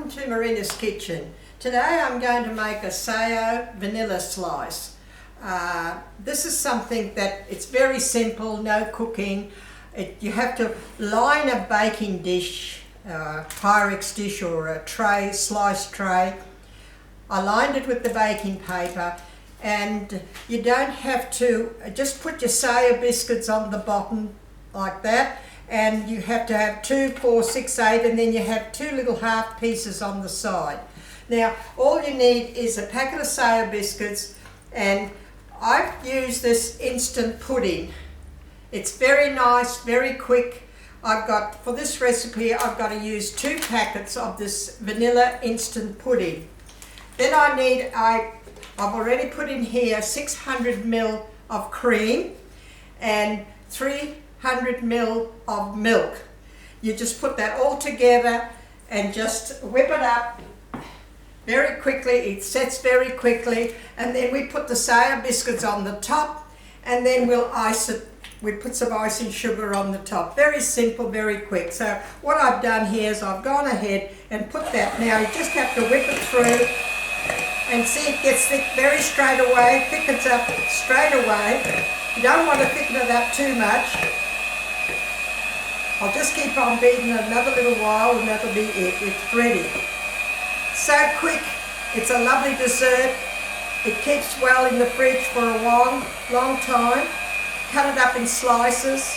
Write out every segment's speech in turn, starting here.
welcome to Marina's Kitchen. Today I'm going to make a sayo vanilla slice. This is something that it's very simple, no cooking. You have to line a baking dish, Pyrex dish or a tray, slice tray. I lined it with the baking paper, and you don't have to, just put your sayo biscuits on the bottom like that, and you have to have 2, 4, 6, 8, and then you have 2 little half pieces on the side. Now all you need is a packet of sayo biscuits, and I've used this instant pudding. It's very nice, very quick. For this recipe I've got to use 2 packets of this vanilla instant pudding. Then I've already put in here 600 ml of cream and 300 ml of milk. You just put that all together and just whip it up very quickly. It sets very quickly, and then we put the sayo biscuits on the top, and then we'll ice it. We put some icing sugar on the top. Very simple, very quick. So what I've done here is I've gone ahead and put that. Now you just have to whip it through and see it gets thick very straight away, thickens up straight away. You don't want to thicken it up too much. I'll just keep on beating it another little while and that'll be it. It's ready. So quick, it's a lovely dessert. It keeps well in the fridge for a long time. Cut it up in slices.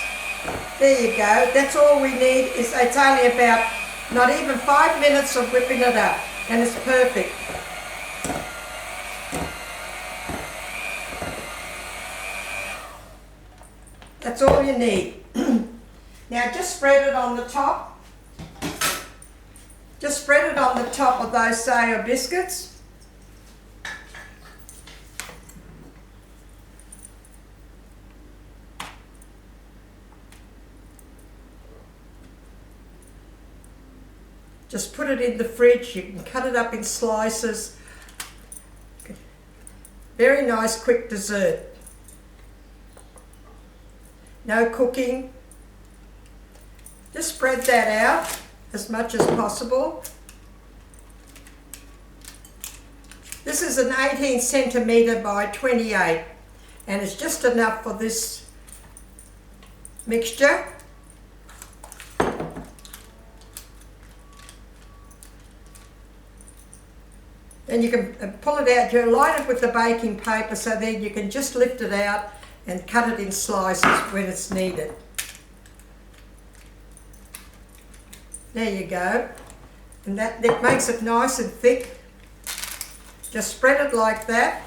There you go. That's all we need. It's only about not even 5 minutes of whipping it up, and it's perfect. That's all you need. Now just spread it on the top. Just spread it on the top of those sayo biscuits. Just put it in the fridge. You can cut it up in slices. Very nice quick dessert. No cooking. Just spread that out as much as possible. This is an 18 centimetre by 28, and it's just enough for this mixture. Then you can pull it out. You line it with the baking paper so then you can just lift it out and cut it in slices when it's needed. There you go. And that makes it nice and thick. Just spread it like that.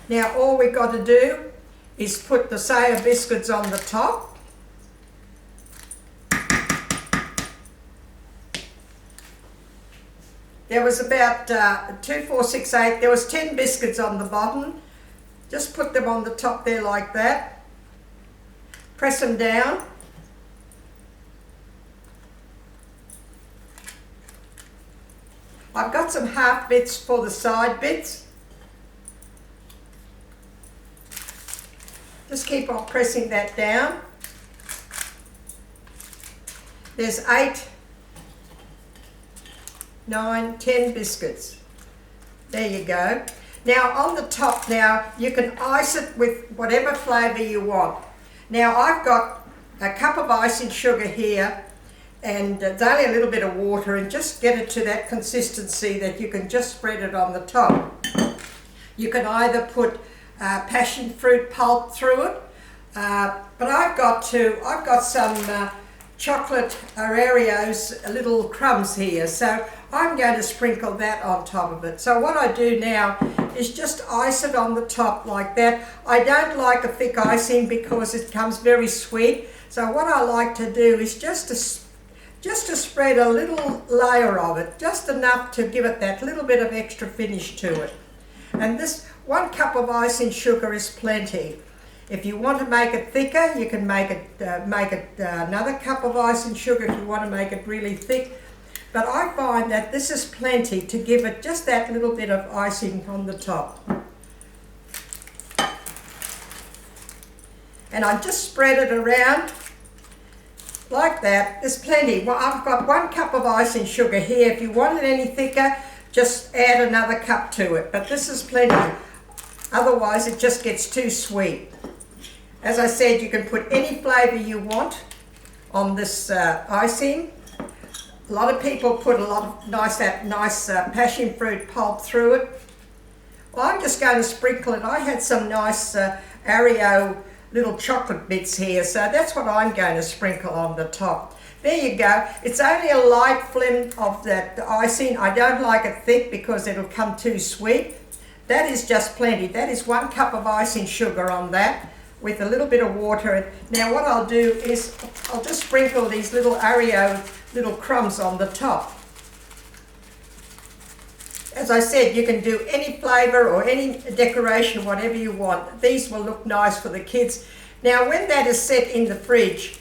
Now all we've got to do is put the sayo biscuits on the top. There was about 2, 4, 6, 8, there was 10 biscuits on the bottom. Just put them on the top there like that. Press them down. I've got some half bits for the side bits. Just keep on pressing that down. There's 8, 9, 10 biscuits. There you go. Now on the top now, you can ice it with whatever flavour you want. Now I've got a cup of icing sugar here, and it's only a little bit of water, and just get it to that consistency that you can just spread it on the top. You can either put passion fruit pulp through it, but I've got some chocolate Oreos little crumbs here, so I'm going to sprinkle that on top of it. So what I do now is just ice it on the top like that. I don't like a thick icing because it comes very sweet, so what I like to do is just to spread a little layer of it, just enough to give it that little bit of extra finish to it. And this 1 cup of icing sugar is plenty. If you want to make it thicker, you can make it another cup of icing sugar if you want to make it really thick. But I find that this is plenty to give it just that little bit of icing on the top. and I just spread it around like that. There's plenty. Well, I've got 1 cup of icing sugar here. If you want it any thicker, just add another cup to it, but this is plenty. Otherwise it just gets too sweet. As I said, you can put any flavour you want on this icing. A lot of people put a lot of nice passion fruit pulp through it. Well, I'm just going to sprinkle it. I had some nice Oreo little chocolate bits here, so that's what I'm going to sprinkle on the top. There you go. It's only a light film of the icing. I don't like it thick because it'll come too sweet. That is just plenty. That is 1 cup of icing sugar on that with a little bit of water. Now what I'll do is I'll just sprinkle these little Oreo little crumbs on the top. As I said, you can do any flavour or any decoration, whatever you want. These will look nice for the kids. Now when that is set in the fridge,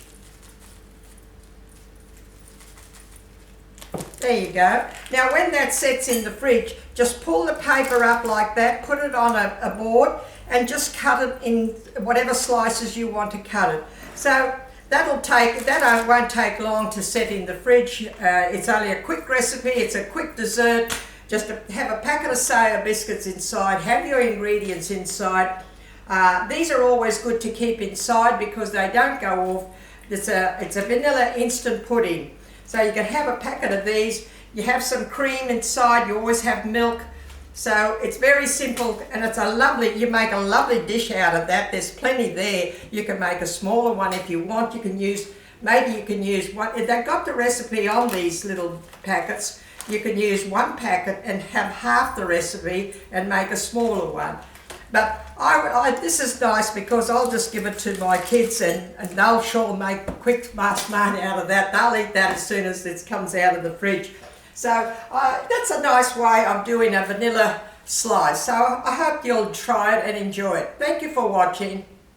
there you go. Now when that sets in the fridge, just pull the paper up like that, put it on a board and just cut it in whatever slices you want to cut it. So that won't take long to set in the fridge. It's only a quick recipe, it's a quick dessert. Just have a packet of soya biscuits inside, have your ingredients inside. These are always good to keep inside because they don't go off. It's a vanilla instant pudding. So you can have a packet of these, you have some cream inside, you always have milk. So it's very simple and you make a lovely dish out of that. There's plenty there. You can make a smaller one if you want. Maybe you can use one. If they've got the recipe on these little packets, you can use 1 packet and have half the recipe and make a smaller one. But this is nice because I'll just give it to my kids and they'll sure make quick marshmallow out of that. They'll eat that as soon as it comes out of the fridge. So that's a nice way of doing a vanilla slice. So I hope you'll try it and enjoy it. Thank you for watching.